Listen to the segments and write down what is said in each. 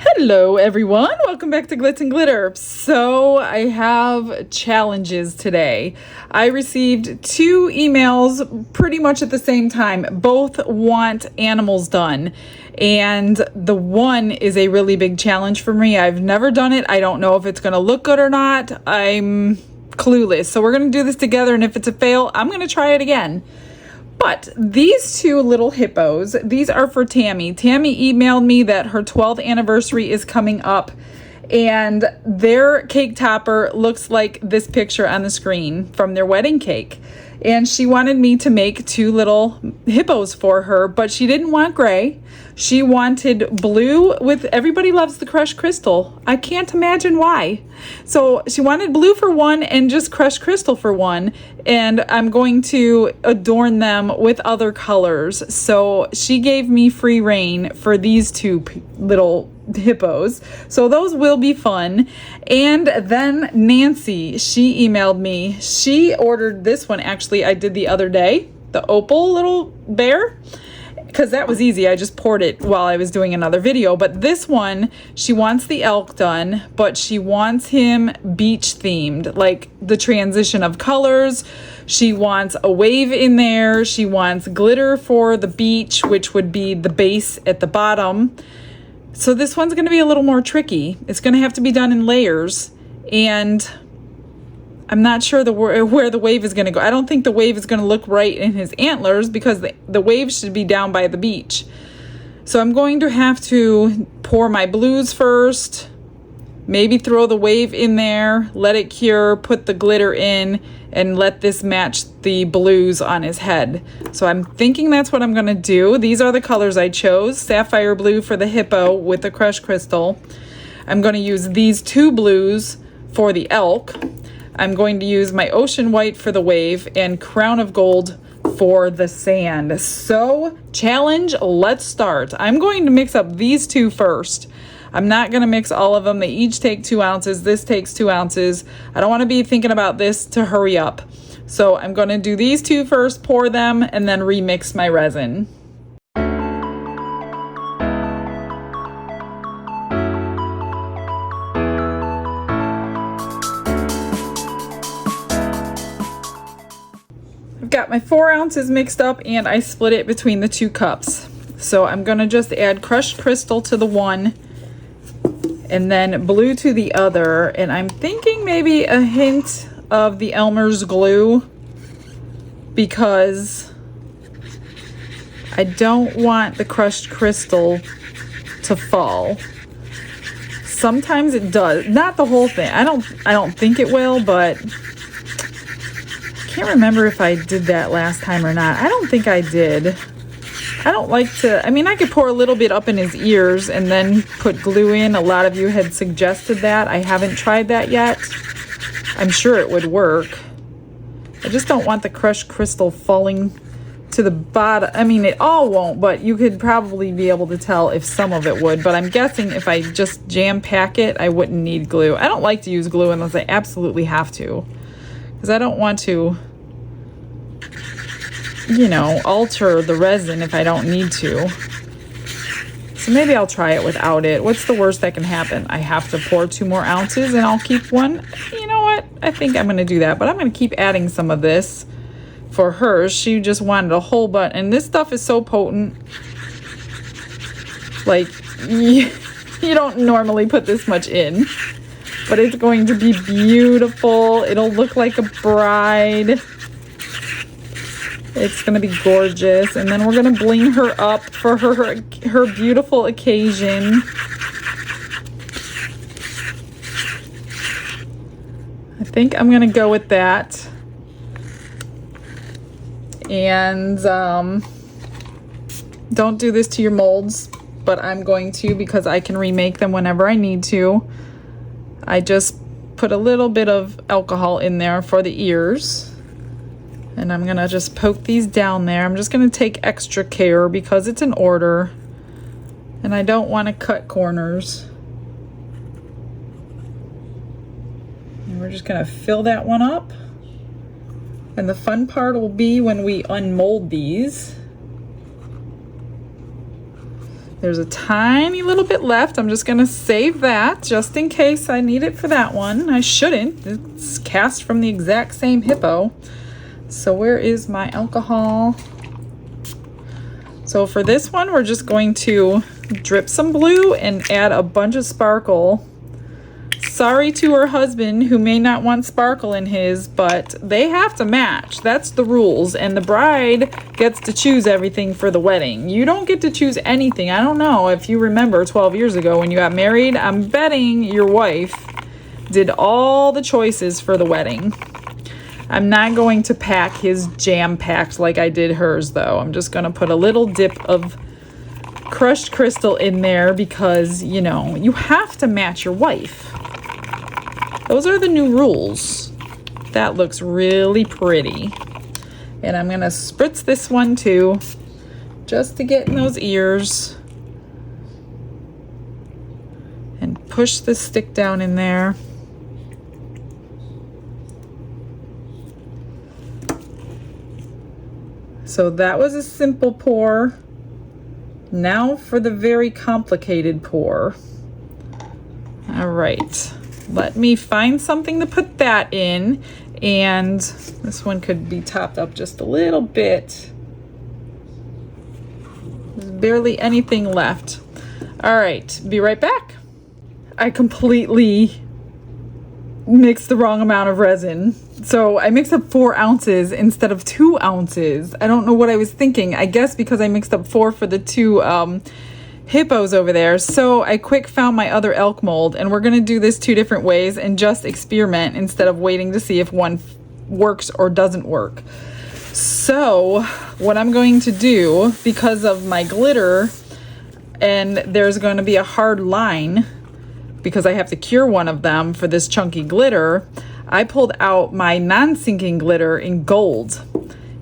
Hello everyone, welcome back to Glitz and Glitter. So I have challenges today. I received two emails pretty much at the same time. Both want animals done, and the one is a really big challenge for me. I've never done it. I don't know if it's going to look good or not. I'm clueless. So we're going to do this together, and if it's a fail, I'm going to try it again. But these two little hippos, these are for Tammy. Tammy emailed me that her 12th anniversary is coming up, and their cake topper looks like this picture on the screen from their wedding cake. And she wanted me to make two little hippos for her, but she didn't want gray. She wanted blue with, everybody loves the crushed crystal. I can't imagine why. So she wanted blue for one and just crushed crystal for one. And I'm going to adorn them with other colors. So she gave me free reign for these two little hippos. So those will be fun. And then Nancy, she emailed me. She ordered this one, actually, I did the other day, the opal little bear, because that was easy. I just poured it while I was doing another video. But this one, she wants the elk done, but she wants him beach themed, like the transition of colors. She wants a wave in there. She wants glitter for the beach, which would be the base at the bottom. So this one's going to be a little more tricky. It's going to have to be done in layers, and I'm not sure where the wave is going to go. I don't think the wave is going to look right in his antlers because the wave should be down by the beach. So I'm going to have to pour my blues first, maybe throw the wave in there, let it cure, put the glitter in, and let this match the blues on his head. So I'm thinking that's what I'm going to do. These are the colors I chose. Sapphire blue for the hippo with the crushed crystal. I'm going to use these two blues for the elk. I'm going to use my ocean white for the wave and crown of gold for the sand. So challenge, let's start. I'm going to mix up these two first. I'm not going to mix all of them. They each take 2 ounces. This takes 2 ounces. I don't want to be thinking about this to hurry up. So I'm going to do these two first, pour them, and then remix my resin. I've got my 4 ounces mixed up, and I split it between the 2 cups. So I'm going to just add crushed crystal to the one, and then blue to the other, and I'm thinking maybe a hint of the Elmer's glue because I don't want the crushed crystal to fall. Sometimes it does, not the whole thing. I don't think it will, but I can't remember if I did that last time or not. I don't think I did. I don't like to, I mean, I could pour a little bit up in his ears and then put glue in. A lot of you had suggested that. I haven't tried that yet. I'm sure it would work. I just don't want the crushed crystal falling to the bottom. I mean, it all won't, but you could probably be able to tell if some of it would. But I'm guessing if I just jam pack it, I wouldn't need glue. I don't like to use glue unless I absolutely have to, because I don't want to, you know, alter the resin if I don't need to. So maybe I'll try it without it. What's the worst that can happen? I have to pour 2 more ounces and I'll keep one. You know what? I think I'm going to do that, but I'm going to keep adding some of this for her. She just wanted a whole bunch, and this stuff is so potent. Like, you don't normally put this much in, but it's going to be beautiful. It'll look like a bride. It's going to be gorgeous. And then we're going to bling her up for her beautiful occasion. I think I'm going to go with that. And don't do this to your molds, but I'm going to because I can remake them whenever I need to. I just put a little bit of alcohol in there for the ears. And I'm going to just poke these down there. I'm just going to take extra care because it's an order. And I don't want to cut corners. And we're just going to fill that one up. And the fun part will be when we unmold these. There's a tiny little bit left. I'm just gonna save that just in case I need it for that one. I shouldn't. It's cast from the exact same hippo. So where is my alcohol? So for this one, we're just going to drip some blue and add a bunch of sparkle. Sorry to her husband who may not want sparkle in his, but they have to match. That's the rules. And the bride gets to choose everything for the wedding. You don't get to choose anything. I don't know if you remember 12 years ago when you got married. I'm betting your wife did all the choices for the wedding. I'm not going to pack his jam-packed like I did hers, though. I'm just going to put a little dip of crushed crystal in there because, you know, you have to match your wife. Those are the new rules. That looks really pretty. And I'm gonna spritz this one too, just to get in those ears. And push the stick down in there. So that was a simple pour. Now for the very complicated pour. All right. Let me find something to put that in, and this one could be topped up just a little bit. There's barely anything left. All right, be right back. I completely mixed the wrong amount of resin. So I mixed up 4 ounces instead of 2 ounces. I don't know what I was thinking. I guess because I mixed up 4 for the 2 hippos over there. So I quick found my other elk mold, and we're going to do this 2 different ways and just experiment instead of waiting to see if one works or doesn't work. So what I'm going to do, because of my glitter, and there's going to be a hard line because I have to cure one of them for this chunky glitter, I pulled out my non-sinking glitter in gold.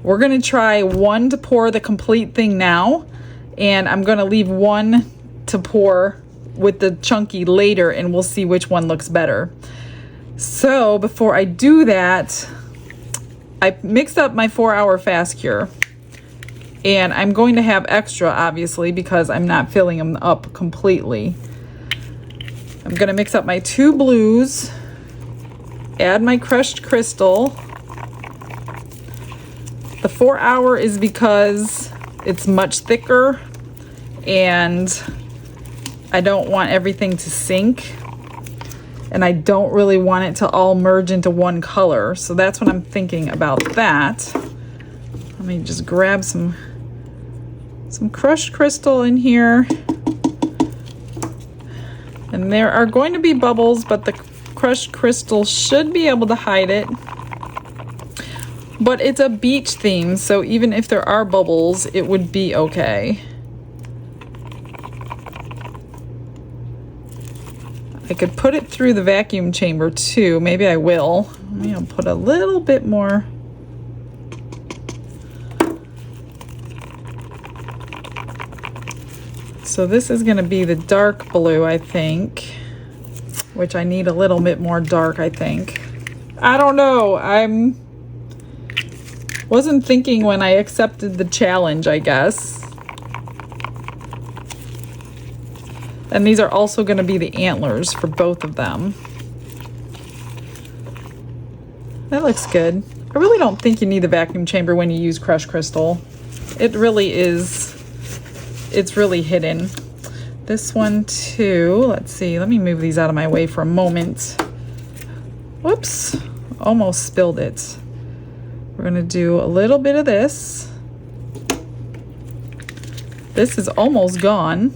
We're going to try one to pour the complete thing now, and I'm going to leave one to pour with the chunky later, and we'll see which one looks better. So before I do that, I mixed up my 4-hour fast cure, and I'm going to have extra, obviously, because I'm not filling them up completely. I'm going to mix up my 2 blues, add my crushed crystal. The 4-hour is because it's much thicker and I don't want everything to sink, and I don't really want it to all merge into one color. So that's what I'm thinking about that. Let me just grab some crushed crystal in here. And there are going to be bubbles, but the crushed crystal should be able to hide it. But it's a beach theme, so even if there are bubbles, it would be okay. I could put it through the vacuum chamber too. Maybe I will. Maybe I'll put a little bit more. So this is going to be the dark blue, I think, which I need a little bit more dark, I think. I don't know. Wasn't thinking when I accepted the challenge, I guess. And these are also going to be the antlers for both of them. That looks good. I really don't think you need the vacuum chamber when you use crushed crystal. It really is. It's really hidden. This one too. Let's see. Let me move these out of my way for a moment. Whoops. Almost spilled it. We're going to do a little bit of this. This is almost gone.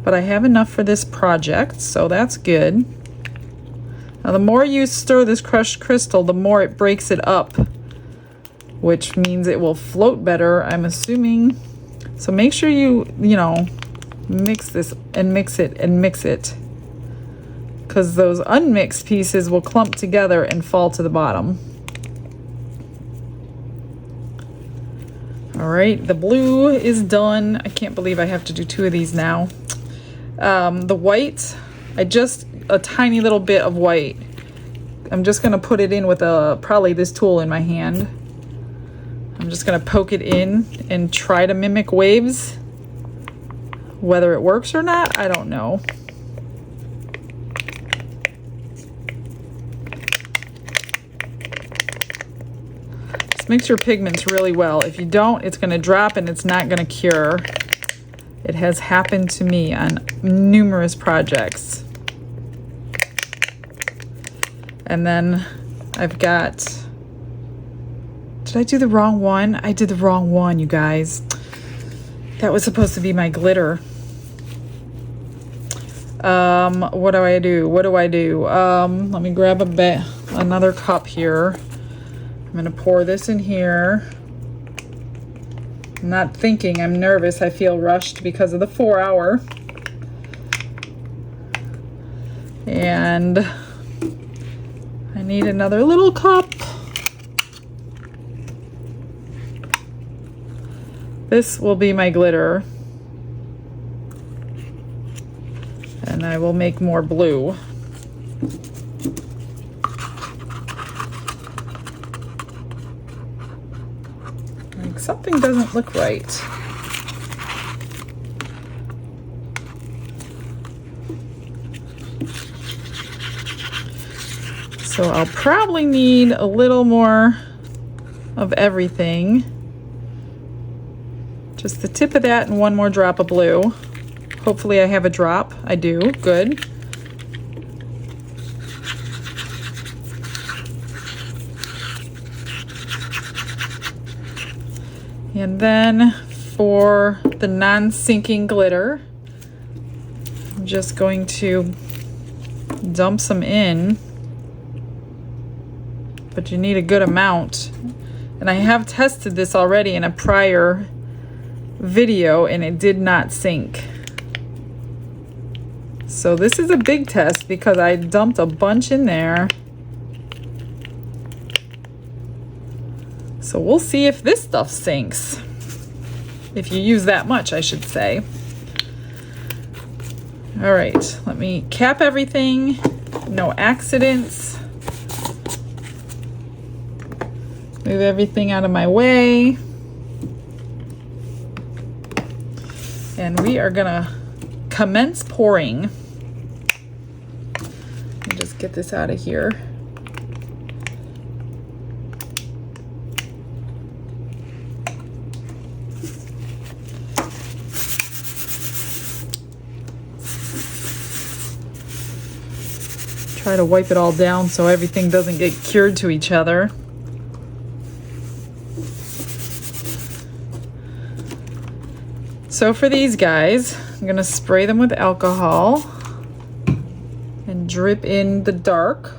But I have enough for this project, so that's good. Now, the more you stir this crushed crystal, the more it breaks it up, which means it will float better, I'm assuming. So make sure you mix this and mix it and mix it, because those unmixed pieces will clump together and fall to the bottom. All right, the blue is done. I can't believe I have to do 2 of these now. The white, a tiny little bit of white. I'm just gonna put it in with probably this tool in my hand. I'm just gonna poke it in and try to mimic waves. Whether it works or not, I don't know. Just mix your pigments really well. If you don't, it's gonna drop and it's not gonna cure. It has happened to me on numerous projects. And then I've got, did I do the wrong one? I did the wrong one, you guys. That was supposed to be my glitter. What do I do? What do I do? Let me grab another cup here. I'm gonna pour this in here. I'm not thinking, I'm nervous. I feel rushed because of the 4 hour. And I need another little cup. This will be my glitter. And I will make more blue. Like something doesn't look right. So I'll probably need a little more of everything. Just the tip of that and one more drop of blue. Hopefully I have a drop. I do. Good. And then for the non-sinking glitter, I'm just going to dump some in. But you need a good amount. And I have tested this already in a prior video and it did not sink. So this is a big test because I dumped a bunch in there. So we'll see if this stuff sinks. If you use that much, I should say. All right, let me cap everything. No accidents. Move everything out of my way. And we are gonna commence pouring. Let me just get this out of here. Try to wipe it all down so everything doesn't get cured to each other. So for these guys, I'm gonna spray them with alcohol and drip in the dark.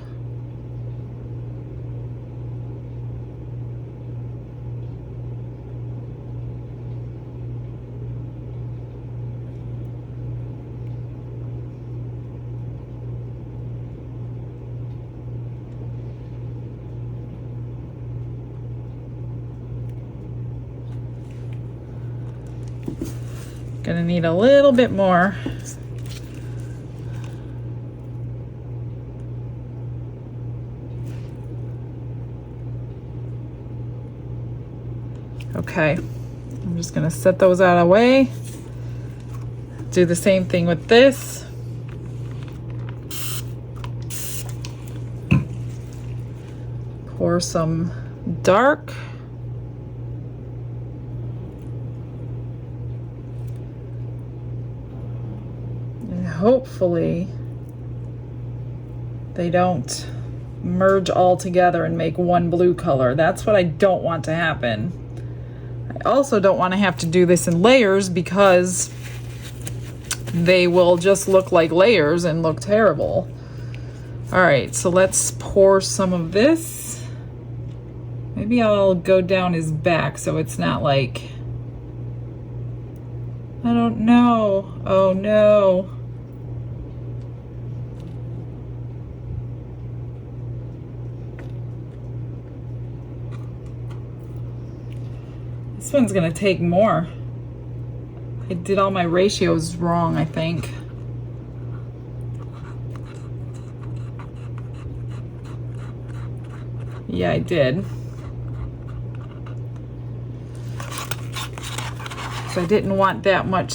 Gonna need a little bit more. Okay, I'm just gonna set those out of the way. Do the same thing with this. Pour some dark. Hopefully they don't merge all together and make one blue color. That's what I don't want to happen. I also don't want to have to do this in layers because they will just look like layers and look terrible. All right, so let's pour some of this. Maybe I'll go down his back so it's not like, I don't know. Oh no. This one's gonna take more. I did all my ratios wrong, I think. Yeah, I did. I didn't want that much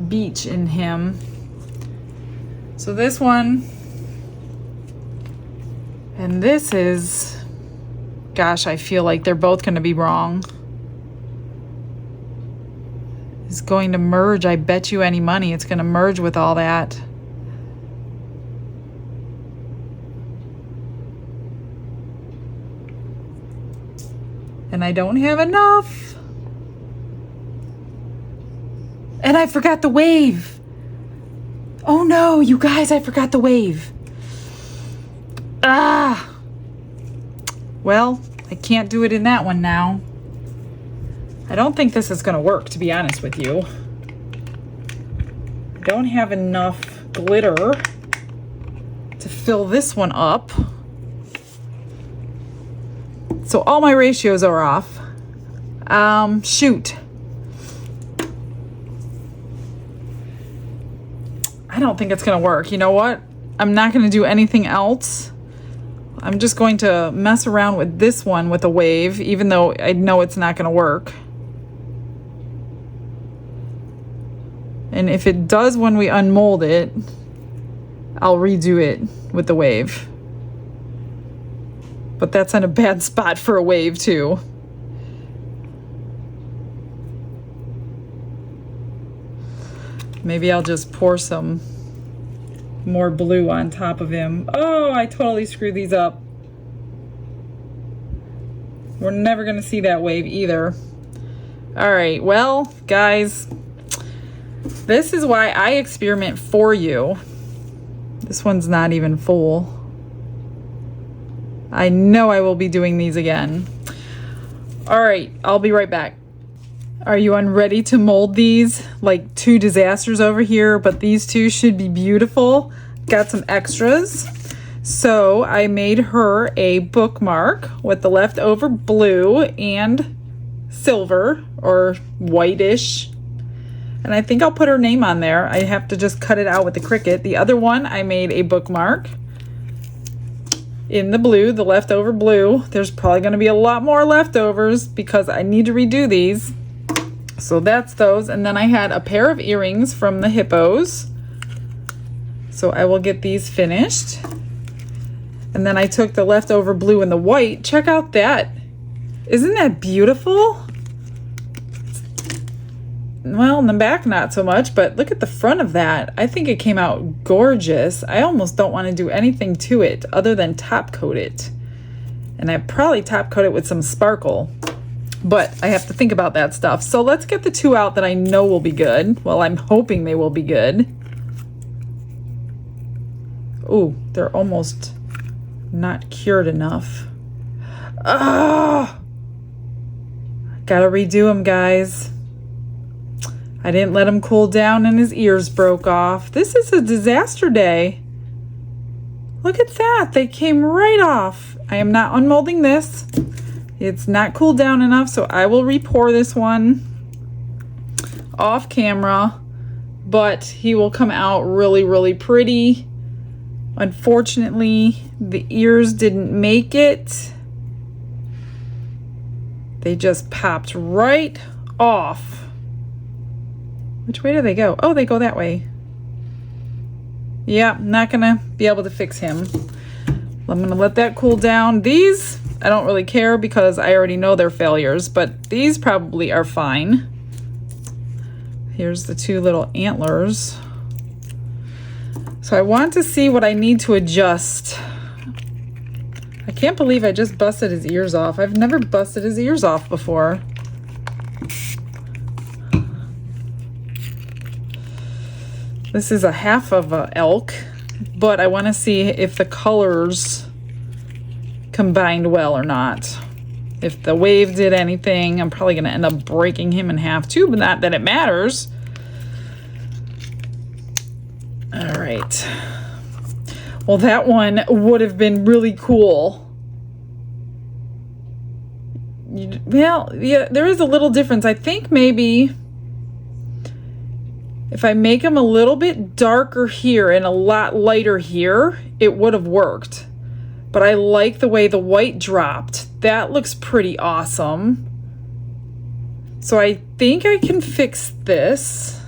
beach in him. So this one, and this is, gosh, I feel like they're both going to be wrong. Is going to merge. I bet you any money it's going to merge with all that. And I don't have enough. And I forgot the wave. Oh no, you guys, I forgot the wave. Ah. Well, I can't do it in that one now. I don't think this is going to work, to be honest with you. I don't have enough glitter to fill this one up. So all my ratios are off. Shoot. I don't think it's going to work. You know what? I'm not going to do anything else. I'm just going to mess around with this one with a wave, even though I know it's not going to work. And if it does when we unmold it, I'll redo it with the wave. But that's in a bad spot for a wave too. Maybe I'll just pour some more blue on top of him. Oh, I totally screwed these up. We're never gonna see that wave either. All right, well, guys, this is why I experiment for you. This one's not even full. I know I will be doing these again. All right, I'll be right back. Are you ready to mold these? Like two disasters over here, but these two should be beautiful. Got some extras. So I made her a bookmark with the leftover blue and silver or whitish. And I think I'll put her name on there. I have to just cut it out with the Cricut. The other one, I made a bookmark in the blue, the leftover blue. There's probably going to be a lot more leftovers because I need to redo these. So that's those. And then I had a pair of earrings from the Hippos. So I will get these finished. And then I took the leftover blue and the white. Check out that. Isn't that beautiful? Well, in the back, not so much, but look at the front of that. I think it came out gorgeous. I almost don't want to do anything to it other than top coat it. And I probably top coat it with some sparkle, but I have to think about that stuff. So let's get the two out that I know will be good. Well, I'm hoping they will be good. Ooh, they're almost not cured enough. Ah! Gotta redo them, guys. I didn't let him cool down and his ears broke off. This is a disaster day. Look at that. They came right off. I am not unmolding this. It's not cooled down enough, so I will re-pour this one off camera, but he will come out really, really pretty. Unfortunately, the ears didn't make it. They just popped right off. Which way do they go? Oh, they go that way. Yeah, not gonna be able to fix him. I'm gonna let that cool down. These, I don't really care because I already know they're failures, but these probably are fine. Here's the two little antlers. So I want to see what I need to adjust. I can't believe I just busted his ears off. I've never busted his ears off before. This is a half of an elk, but I want to see if the colors combined well or not. If the wave did anything, I'm probably going to end up breaking him in half too, but not that it matters. All right. Well, that one would have been really cool. Well, yeah, there is a little difference. I think maybe if I make them a little bit darker here and a lot lighter here, it would have worked. But I like the way the white dropped. That looks pretty awesome. So I think I can fix this.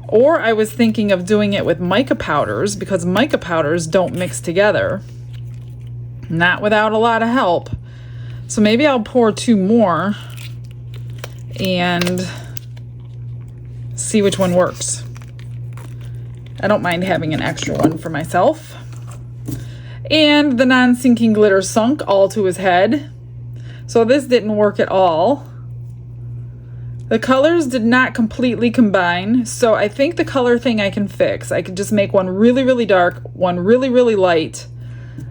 Or I was thinking of doing it with mica powders because mica powders don't mix together. Not without a lot of help. So maybe I'll pour 2 more and see which one works. I don't mind having an extra one for myself. And the non-sinking glitter sunk all to his head. So this didn't work at all. The colors did not completely combine, so I think the color thing I can fix. I could just make one really, really dark, one really, really light.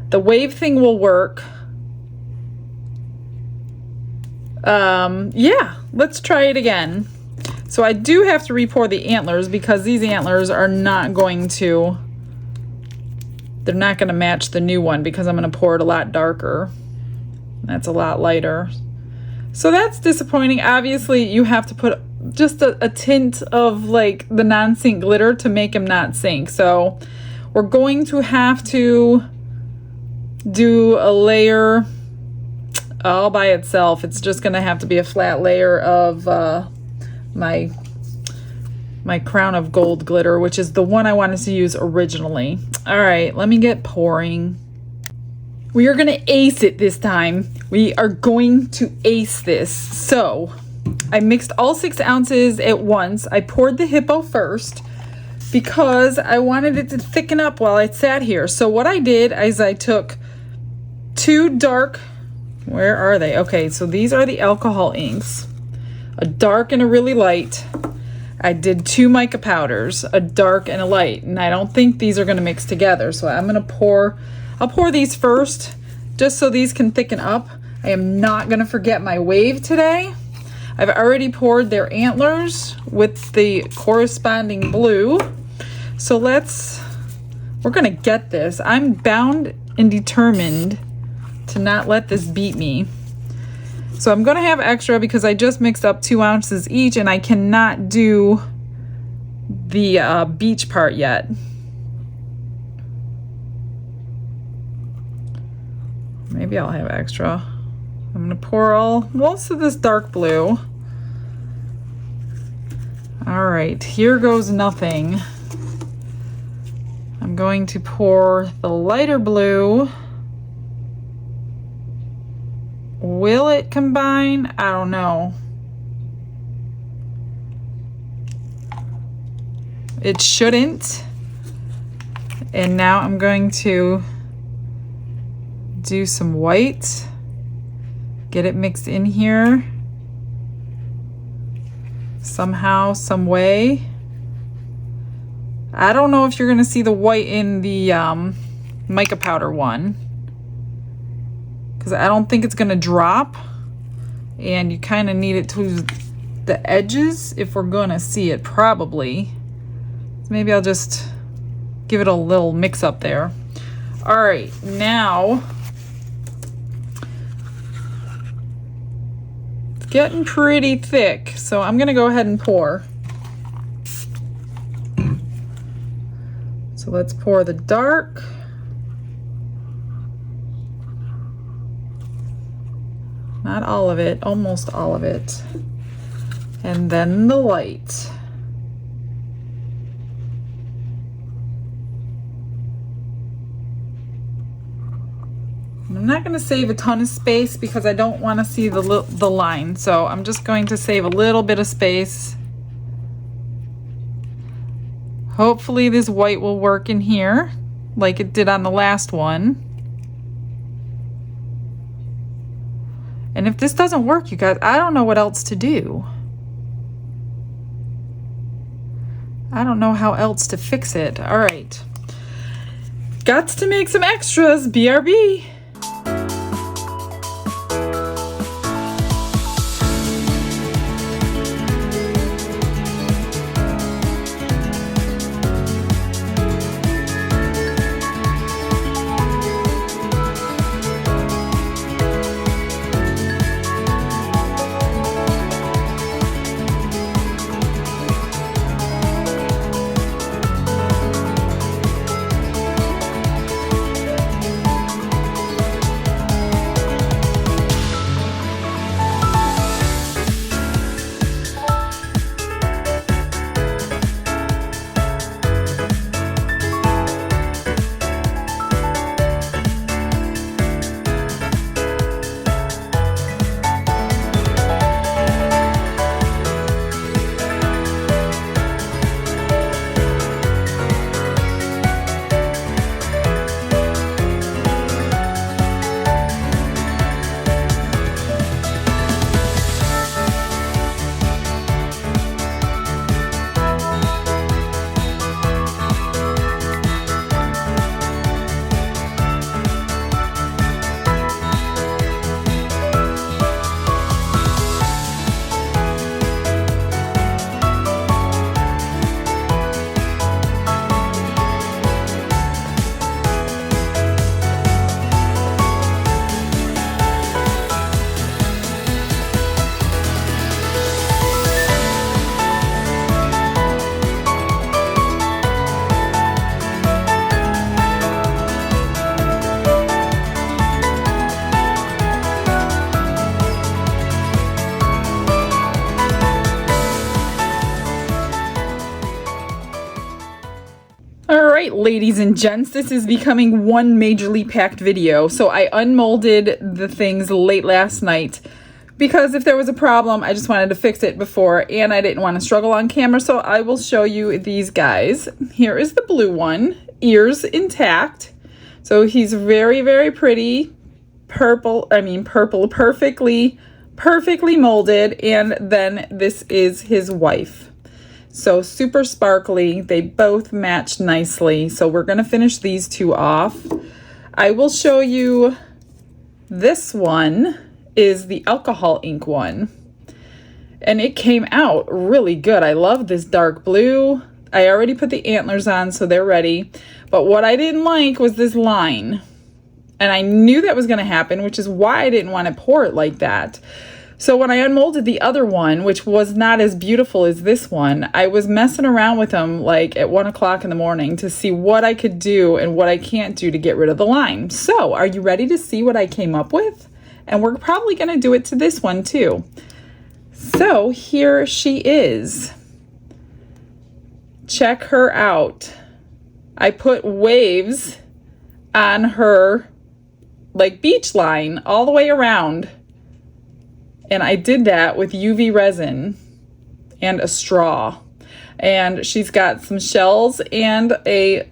The wave thing will work. Yeah, let's try it again. So I do have to re-pour the antlers because these antlers are not going to, they're not going to match the new one because I'm going to pour it a lot darker. That's a lot lighter. So that's disappointing. Obviously, you have to put just a tint of like the non-sink glitter to make them not sink. So we're going to have to do a layer all by itself. It's just going to have to be a flat layer of my crown of gold glitter, which is the one I wanted to use originally. All right, let me get pouring. We are going to ace it this time. We are going to ace this. So I mixed all 6 ounces at once. I poured the Hippo first because I wanted it to thicken up while I sat here. So what I did is I took 2 dark, where are they? Okay, so these are the alcohol inks, a dark and a really light. I did 2 mica powders, a dark and a light, and I don't think these are going to mix together. So I'm going to pour, I'll pour these first just so these can thicken up. I am not going to forget my wave today. I've already poured their antlers with the corresponding blue. So we're going to get this. I'm bound and determined to not let this beat me. So I'm going to have extra because I just mixed up 2 ounces each and I cannot do the beach part yet. Maybe I'll have extra. I'm going to pour most of this dark blue. All right, here goes nothing. I'm going to pour the lighter blue. Will it combine? I don't know. It shouldn't. And now I'm going to do some white. Get it mixed in here. Somehow, some way. I don't know if you're going to see the white in the mica powder one, because I don't think it's going to drop, and you kind of need it to the edges if we're going to see it, probably. So maybe I'll just give it a little mix up there. All right, now it's getting pretty thick, so I'm going to go ahead and pour. So let's pour the dark. Not all of it, almost all of it. And then the light. And I'm not going to save a ton of space because I don't want to see the line. So I'm just going to save a little bit of space. Hopefully this white will work in here like it did on the last one. And if this doesn't work, you guys, I don't know what else to do. I don't know how else to fix it. All right. Got to make some extras, BRB. ladies and gents, this is becoming one majorly packed video. So I unmolded the things late last night because if there was a problem, I just wanted to fix it before, and I didn't want to struggle on camera. So I will show you these guys. Here is the blue one, ears intact. So he's very, very pretty. Purple, perfectly molded. And then this is his wife. So super sparkly. They both match nicely. So we're going to finish these two off. I will show you this one is the alcohol ink one. And it came out really good. I love this dark blue. I already put the antlers on, so they're ready. But what I didn't like was this line. And I knew that was going to happen, which is why I didn't want to pour it like that. So when I unmolded the other one, which was not as beautiful as this one, I was messing around with them like at 1 o'clock in the morning to see what I could do and what I can't do to get rid of the line. So are you ready to see what I came up with? And we're probably going to do it to this one too. So here she is. Check her out. I put waves on her like beach line all the way around. And I did that with UV resin and a straw. And she's got some shells and a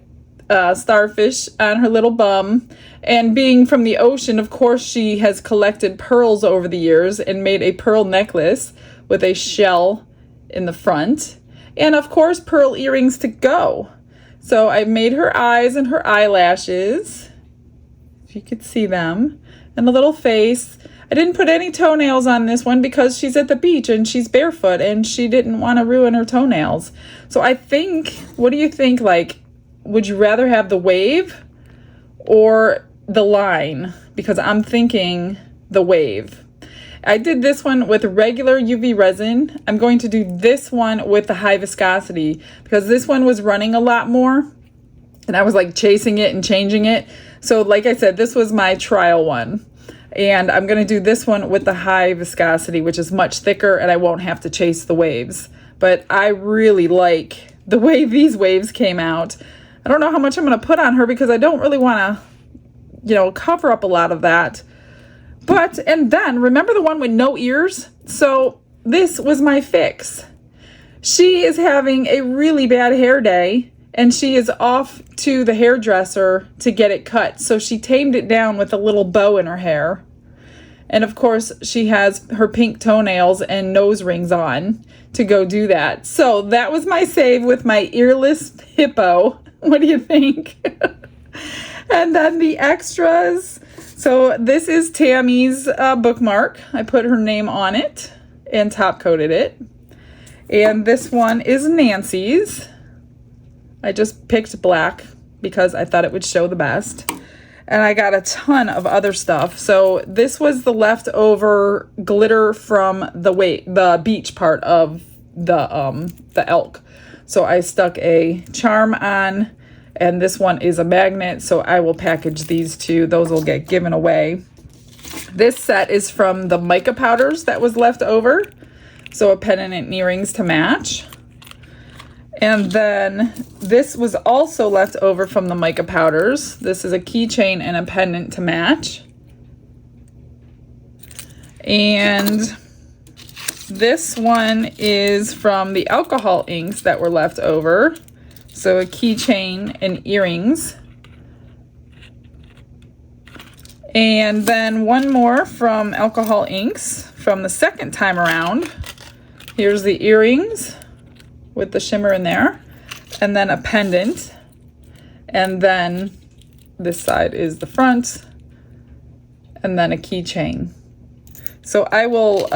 starfish on her little bum. And being from the ocean, of course, she has collected pearls over the years and made a pearl necklace with a shell in the front. And of course, pearl earrings to go. So I made her eyes and her eyelashes, if you could see them, and the little face. I didn't put any toenails on this one because she's at the beach and she's barefoot and she didn't want to ruin her toenails. So I think, what do you think? Like, would you rather have the wave or the line? Because I'm thinking the wave. I did this one with regular UV resin. I'm going to do this one with the high viscosity because this one was running a lot more and I was like chasing it and changing it. So like I said, this was my trial one. And I'm going to do this one with the high viscosity, which is much thicker, and I won't have to chase the waves. But I really like the way these waves came out. I don't know how much I'm going to put on her because I don't really want to, cover up a lot of that. But, and then, remember the one with no ears? So this was my fix. She is having a really bad hair day, and she is off to the hairdresser to get it cut. So she tamed it down with a little bow in her hair. And of course, she has her pink toenails and nose rings on to go do that. So that was my save with my earless hippo. What do you think? And then the extras. So this is Tammy's bookmark. I put her name on it and top coated it. And this one is Nancy's. I just picked black because I thought it would show the best. And I got a ton of other stuff. So this was the leftover glitter from the beach part of the elk. So I stuck a charm on, and this one is a magnet. So I will package these two. Those will get given away. This set is from the mica powders that was left over. So a pendant and earrings to match. And then this was also left over from the mica powders. This is a keychain and a pendant to match. And this one is from the alcohol inks that were left over. So a keychain and earrings. And then one more from alcohol inks from the second time around. Here's the earrings with the shimmer in there, and then a pendant, and then this side is the front, and then a keychain. So I will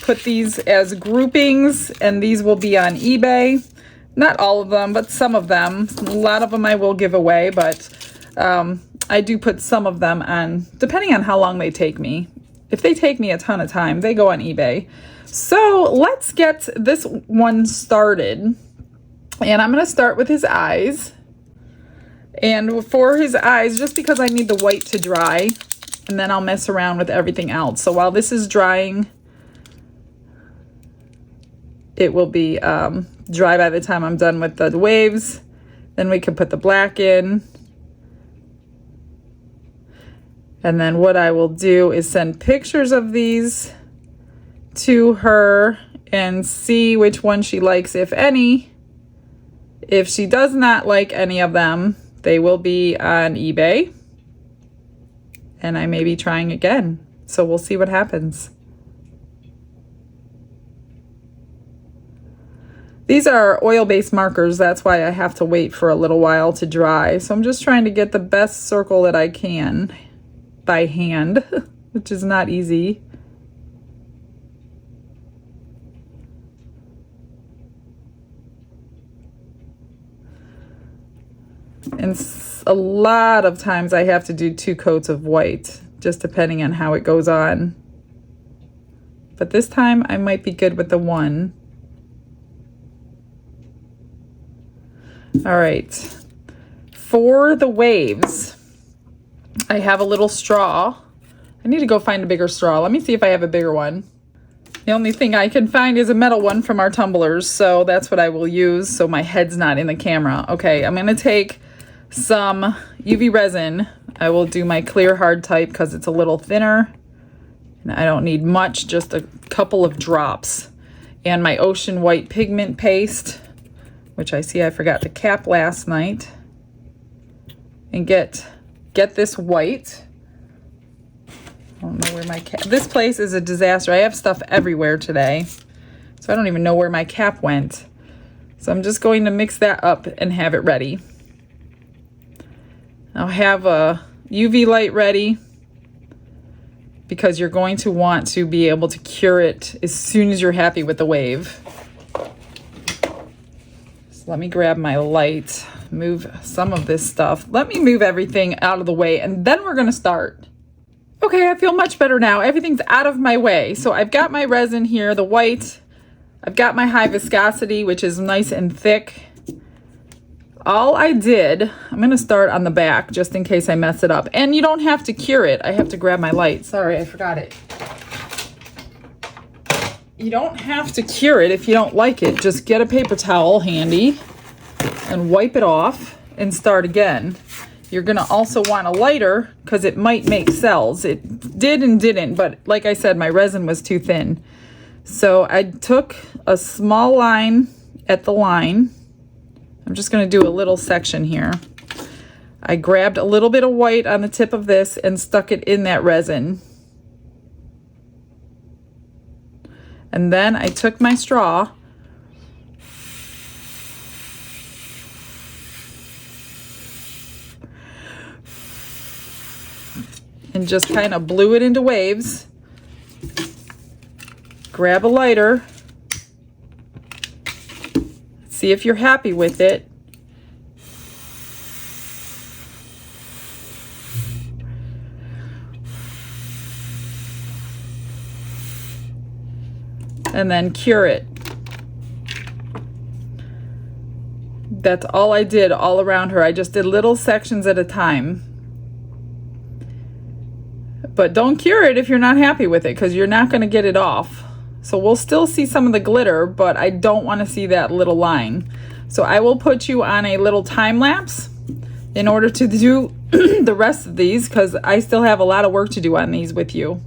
put these as groupings, and these will be on eBay. Not all of them, but some of them. A lot of them I will give away, but I do put some of them on, depending on how long they take me. If they take me a ton of time, they go on eBay. So let's get this one started. And I'm going to start with his eyes. And for his eyes, just because I need the white to dry, and then I'll mess around with everything else. So while this is drying, it will be dry by the time I'm done with the waves. Then we can put the black in. And then what I will do is send pictures of these to her and see which one she likes, if any. If she does not like any of them, they will be on eBay. And I may be trying again. So we'll see what happens. These are oil-based markers. That's why I have to wait for a little while to dry. So I'm just trying to get the best circle that I can by hand, which is not easy. And a lot of times I have to do 2 coats of white, just depending on how it goes on. But this time I might be good with the 1. All right, for the waves, I have a little straw. I need to go find a bigger straw. Let me see if I have a bigger one. The only thing I can find is a metal one from our tumblers, so that's what I will use so my head's not in the camera. Okay, I'm gonna take some UV resin. I will do my clear hard type because it's a little thinner. And I don't need much, just a couple of drops. And my ocean white pigment paste, which I see I forgot to cap last night. And get this white. I don't know where my cap, this place is a disaster. I have stuff everywhere today. So I don't even know where my cap went. So I'm just going to mix that up and have it ready. I'll have a UV light ready because you're going to want to be able to cure it as soon as you're happy with the wave. So let me grab my light, move some of this stuff. Let me move everything out of the way and then we're gonna start. Okay, I feel much better now. Everything's out of my way. So I've got my resin here, the white. I've got my high viscosity, which is nice and thick. All I did, I'm gonna start on the back just in case I mess it up. And you don't have to cure it. I have to grab my light. Sorry, I forgot it. You don't have to cure it if you don't like it. Just get a paper towel handy and wipe it off and start again. You're gonna also want a lighter because it might make cells. It did and didn't, but like I said, my resin was too thin. So I took a small line at the line. I'm just gonna do a little section here. I grabbed a little bit of white on the tip of this and stuck it in that resin. And then I took my straw and just kind of blew it into waves. Grab a lighter. See if you're happy with it. And then cure it. That's all I did all around her. I just did little sections at a time. But don't cure it if you're not happy with it because you're not going to get it off. So we'll still see some of the glitter, but I don't want to see that little line. So I will put you on a little time lapse in order to do the rest of these because I still have a lot of work to do on these with you.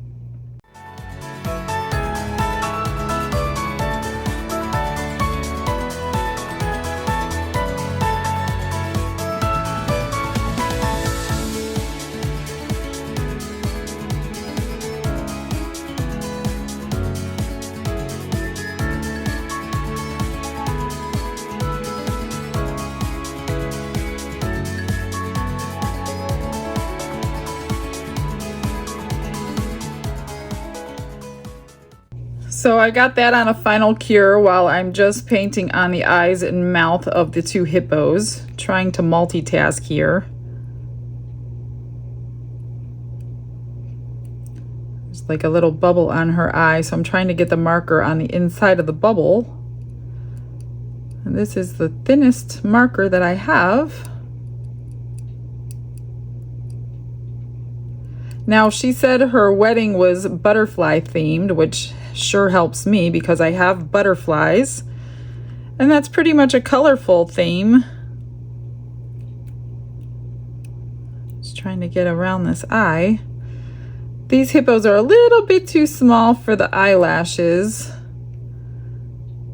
So I got that on a final cure while I'm just painting on the eyes and mouth of the 2 hippos, trying to multitask here. There's like a little bubble on her eye, so I'm trying to get the marker on the inside of the bubble. And this is the thinnest marker that I have. Now, she said her wedding was butterfly themed, which sure helps me because I have butterflies. And that's pretty much a colorful theme. trying to get around this eye. These hippos are a little bit too small for the eyelashes,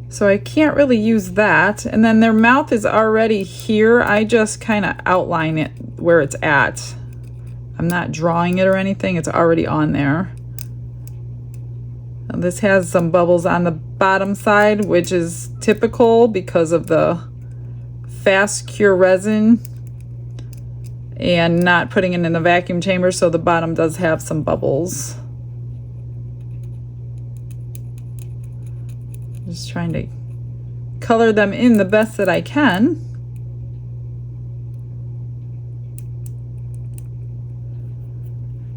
so I can't really use that. And then their mouth is already here. I just kind of outline it where it's at. I'm not drawing it or anything. It's already on there. Now this has some bubbles on the bottom side, which is typical because of the fast cure resin and not putting it in the vacuum chamber, so the bottom does have some bubbles. Just trying to color them in the best that I can.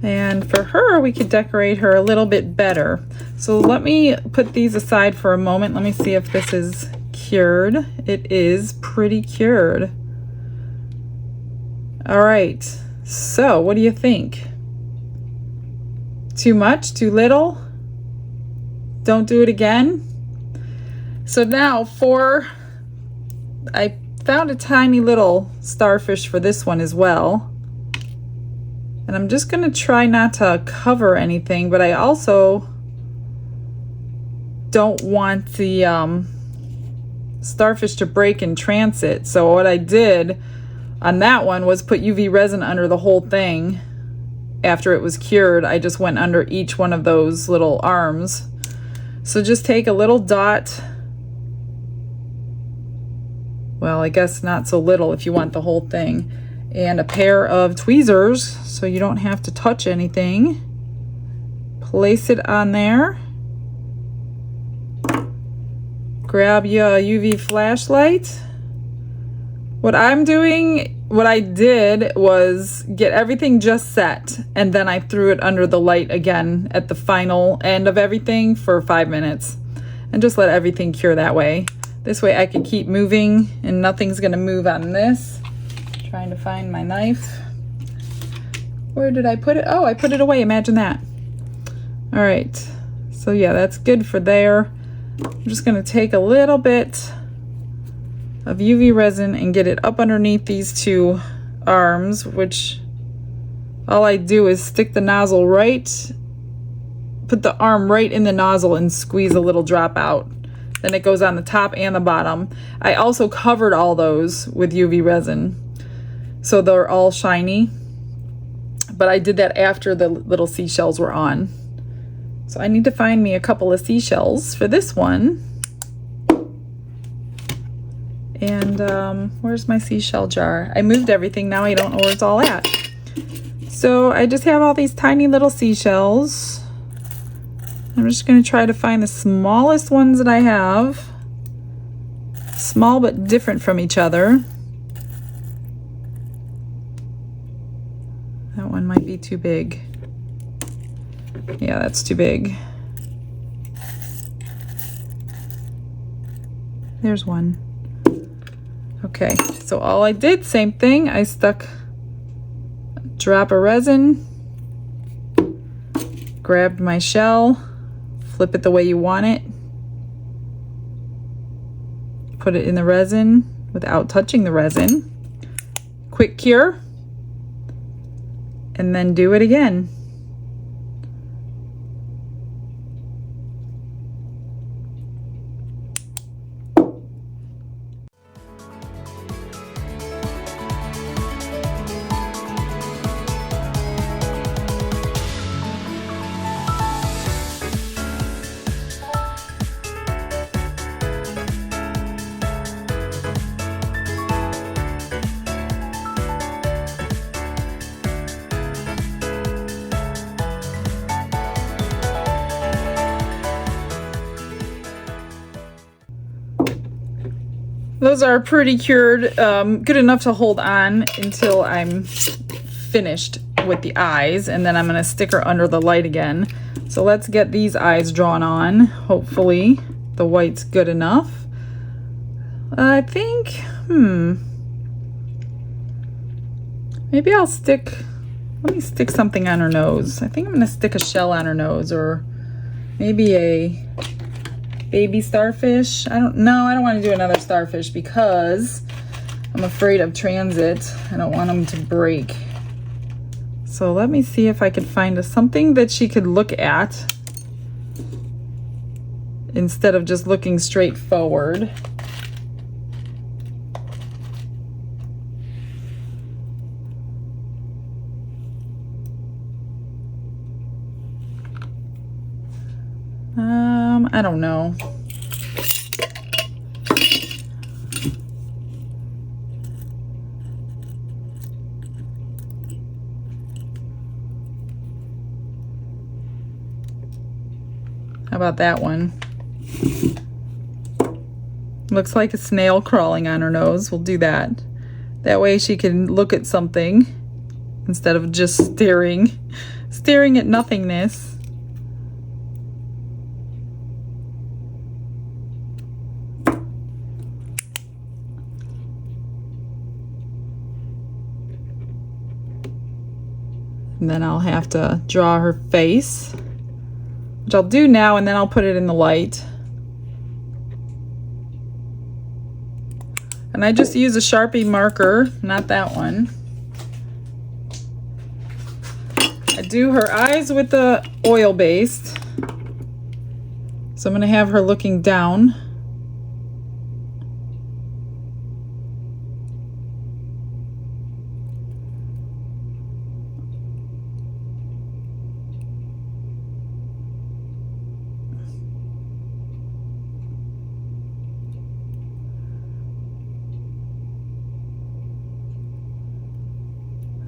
And for her, we could decorate her a little bit better. So let me put these aside for a moment. Let me see if this is cured. It is pretty cured. All right, so what do you think? Too much? Too little? Don't do it again? So now I found a tiny little starfish for this one as well. And I'm just gonna try not to cover anything, but I also don't want the starfish to break in transit. So what I did on that one was put UV resin under the whole thing. After it was cured, I just went under each one of those little arms. So just take a little dot. Well, I guess not so little if you want the whole thing. And a pair of tweezers so you don't have to touch anything. Place it on there. Grab your UV flashlight. What I did was get everything just set, and then I threw it under the light again at the final end of everything for 5 minutes and just let everything cure that way. This way I could keep moving and nothing's gonna move on this. Trying to find my knife. Where did I put it? Oh, I put it away, imagine that. All right, so yeah, that's good for there. I'm just gonna take a little bit of UV resin and get it up underneath these two arms, which all I do is stick the nozzle right, put the arm right in the nozzle and squeeze a little drop out. Then it goes on the top and the bottom. I also covered all those with UV resin, so they're all shiny. But I did that after the little seashells were on. So I need to find me a couple of seashells for this one. And where's my seashell jar? I moved everything, now I don't know where it's all at. So I just have all these tiny little seashells. I'm just gonna try to find the smallest ones that I have. Small but different from each other. That one might be too big. Yeah, that's too big. There's one. Okay, so all I did, same thing. I stuck a drop of resin, grabbed my shell, flip it the way you want it, put it in the resin without touching the resin. Quick cure, and then do it again. Those are pretty cured, good enough to hold on until I'm finished with the eyes, and then I'm gonna stick her under the light again. So let's get these eyes drawn on. Hopefully the white's good enough. I think, maybe I'll let me stick something on her nose. I think I'm gonna stick a shell on her nose, or maybe a baby starfish. I don't want to do another starfish because I'm afraid of transit. I don't want them to break. So let me see if I could find something that she could look at instead of just looking straight forward. I don't know. How about that one? Looks like a snail crawling on her nose. We'll do that. That way she can look at something instead of just staring at nothingness. And then I'll have to draw her face, which I'll do now, and then I'll put it in the light. And I just use a Sharpie marker, not that one. I do her eyes with the oil based. So I'm going to have her looking down.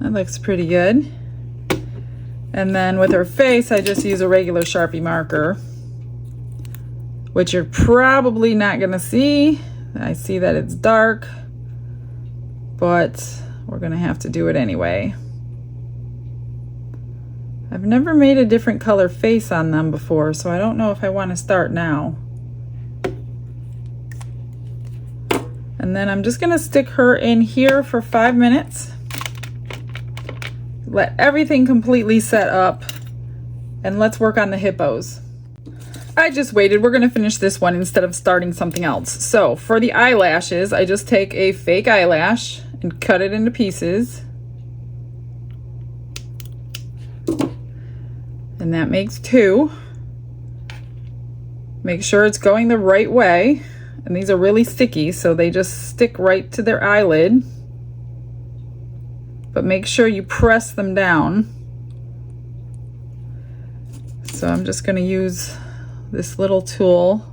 That looks pretty good. And then with her face, I just use a regular Sharpie marker, which you're probably not gonna see. I see that it's dark, but we're gonna have to do it anyway. I've never made a different color face on them before, so I don't know if I want to start now. And then I'm just gonna stick her in here for 5 minutes. Let everything completely set up, and let's work on the hippos. I just waited. We're going to finish this one instead of starting something else. So for the eyelashes, I just take a fake eyelash and cut it into pieces. And that makes 2. Make sure it's going the right way. And these are really sticky, so they just stick right to their eyelid. But make sure you press them down. So I'm just going to use this little tool.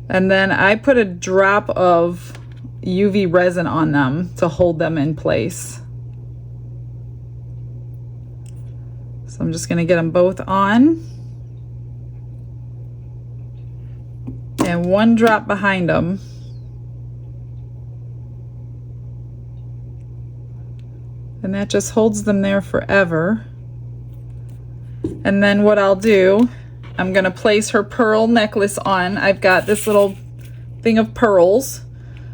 And then I put a drop of UV resin on them to hold them in place. So I'm just going to get them both on. And 1 drop behind them. And that just holds them there forever. And then what I'll do, I'm gonna place her pearl necklace on. I've got this little thing of pearls.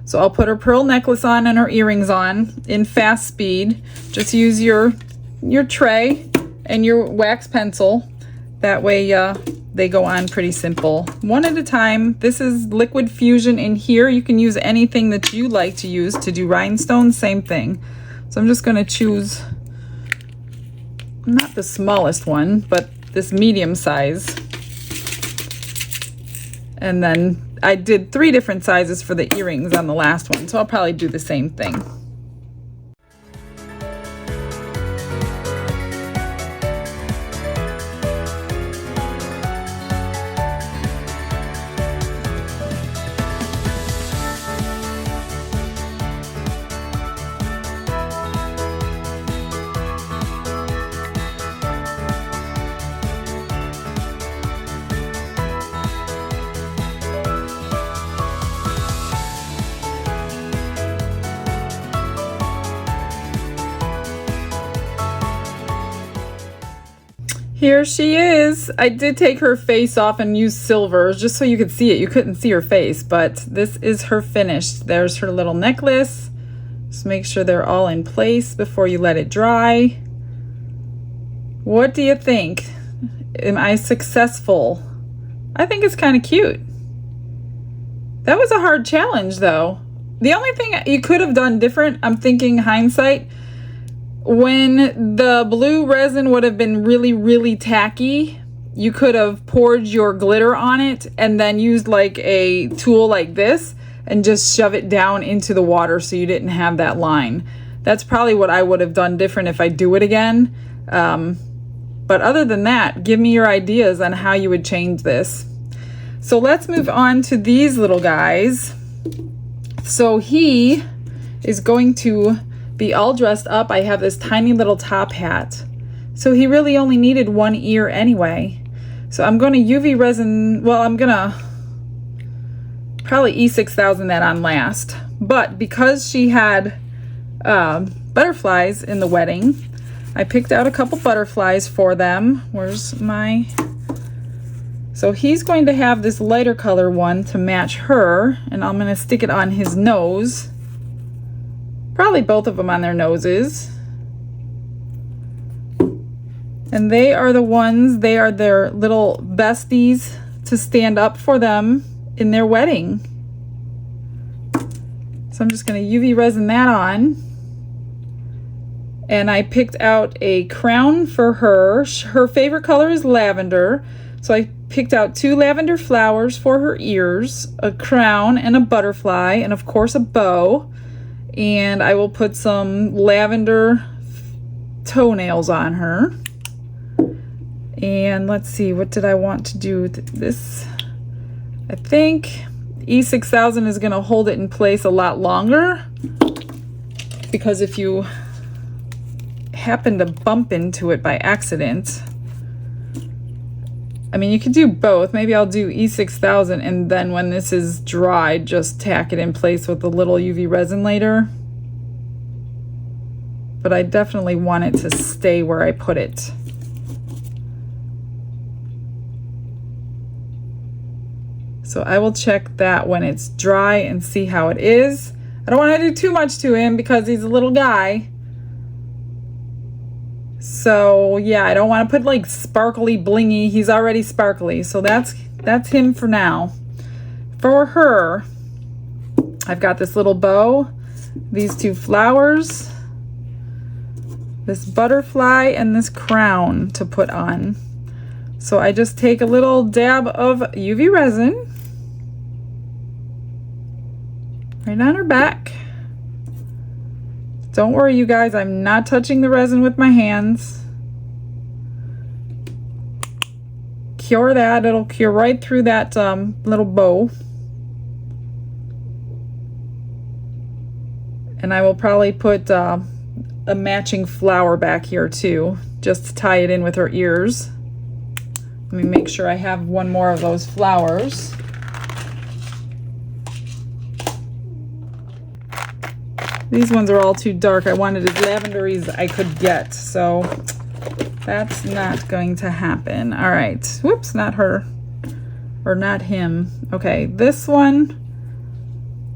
So I'll put her pearl necklace on and her earrings on in fast speed. Just use your tray and your wax pencil. That way they go on pretty simple. One at a time. This is liquid fusion in here. You can use anything that you like to use to do rhinestones, same thing. So I'm just going to choose, not the smallest one, but this medium size. And then I did 3 different sizes for the earrings on the last one, so I'll probably do the same thing. Here she is. I did take her face off and use silver just so you could see it. You couldn't see her face, but this is her finished. There's her little necklace. Just make sure they're all in place before you let it dry. What do you think? Am I successful? I think it's kind of cute. That was a hard challenge though. The only thing you could have done different, I'm thinking hindsight, when the blue resin would have been really, really tacky, you could have poured your glitter on it and then used like a tool like this and just shove it down into the water so you didn't have that line. That's probably what I would have done different if I do it again. But other than that, give me your ideas on how you would change this. So let's move on to these little guys. So he is going to be all dressed up. I have this tiny little top hat. So he really only needed one ear anyway. So I'm going to UV resin, well, I'm going to probably E6000 that on last. But because she had butterflies in the wedding, I picked out a couple butterflies for them. Where's my... So he's going to have this lighter color one to match her, and I'm going to stick it on his nose. Probably both of them on their noses. And they are the ones, they are their little besties to stand up for them in their wedding. So I'm just going to UV resin that on. And I picked out a crown for her. Her favorite color is lavender. So I picked out 2 lavender flowers for her ears, a crown and a butterfly, and of course a bow. And I will put some lavender toenails on her. And let's see, what did I want to do with this? I think E6000 is going to hold it in place a lot longer, because if you happen to bump into it by accident, I mean, you could do both. Maybe I'll do E6000 and then when this is dry, just tack it in place with a little UV resin later. But I definitely want it to stay where I put it. So I will check that when it's dry and see how it is. I don't want to do too much to him because he's a little guy. So yeah, I don't want to put like sparkly blingy. He's already sparkly. So that's him for now. For her, I've got this little bow, these 2 flowers, this butterfly, and this crown to put on. So I just take a little dab of UV resin right on her back. Don't worry, you guys, I'm not touching the resin with my hands. Cure that, it'll cure right through that little bow. And I will probably put a matching flower back here too, just to tie it in with her ears. Let me make sure I have one more of those flowers. These ones are all too dark. I wanted as lavendery as I could get, so that's not going to happen. All right. Whoops, not her. Or not him. Okay, this one,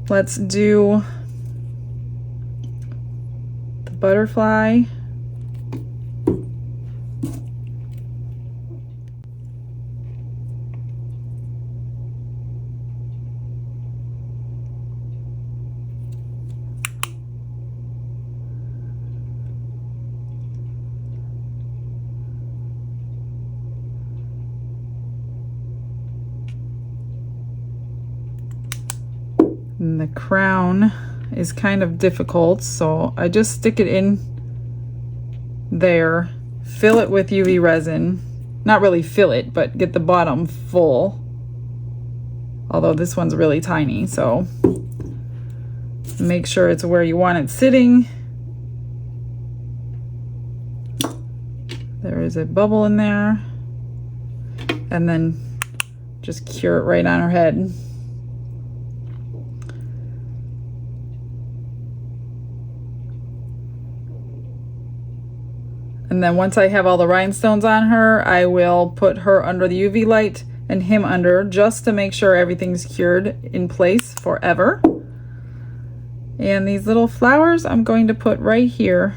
let's do the butterfly. And the crown is kind of difficult, so I just stick it in there, fill it with UV resin. Not really fill it, but get the bottom full. Although this one's really tiny, so make sure it's where you want it sitting. There is a bubble in there. And then just cure it right on her head. And then once I have all the rhinestones on her, I will put her under the UV light and him under, just to make sure everything's cured in place forever. And these little flowers I'm going to put right here.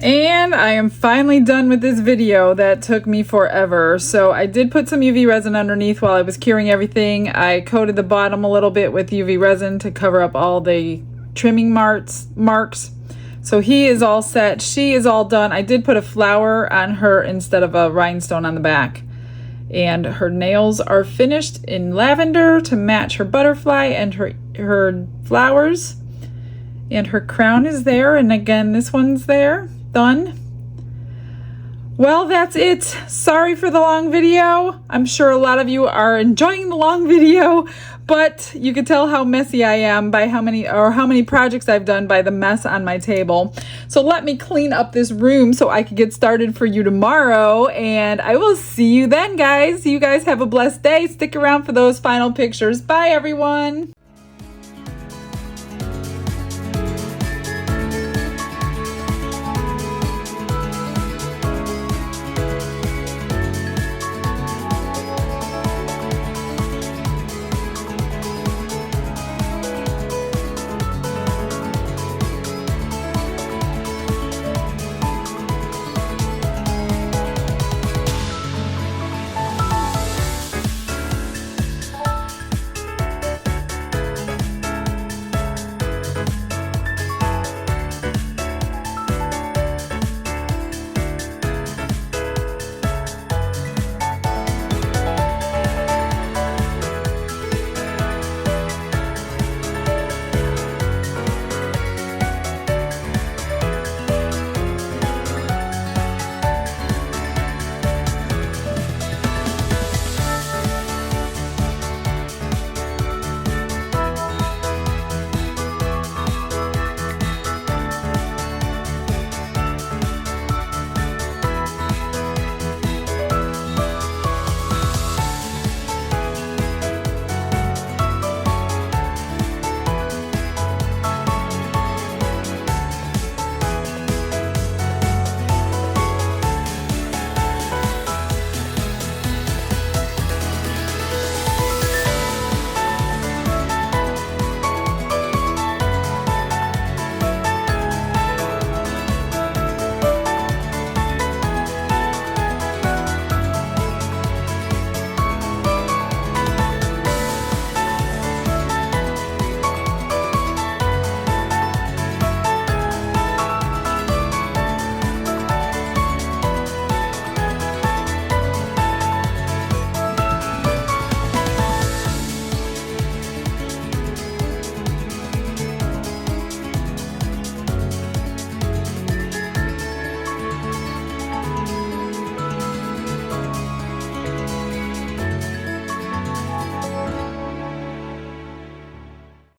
And I am finally done with this video that took me forever. So I did put some UV resin underneath while I was curing everything. I coated the bottom a little bit with UV resin to cover up all the trimming marks. So he is all set. She is all done. I did put a flower on her instead of a rhinestone on the back. And her nails are finished in lavender to match her butterfly and her flowers. And her crown is there. And again, this one's there. Done. Well, that's it. Sorry for the long video. I'm sure a lot of you are enjoying the long video, but you can tell how messy I am by how many projects I've done by the mess on my table. So let me clean up this room so I can get started for you tomorrow, and I will see you then, guys. You guys have a blessed day. Stick around for those final pictures. Bye, everyone.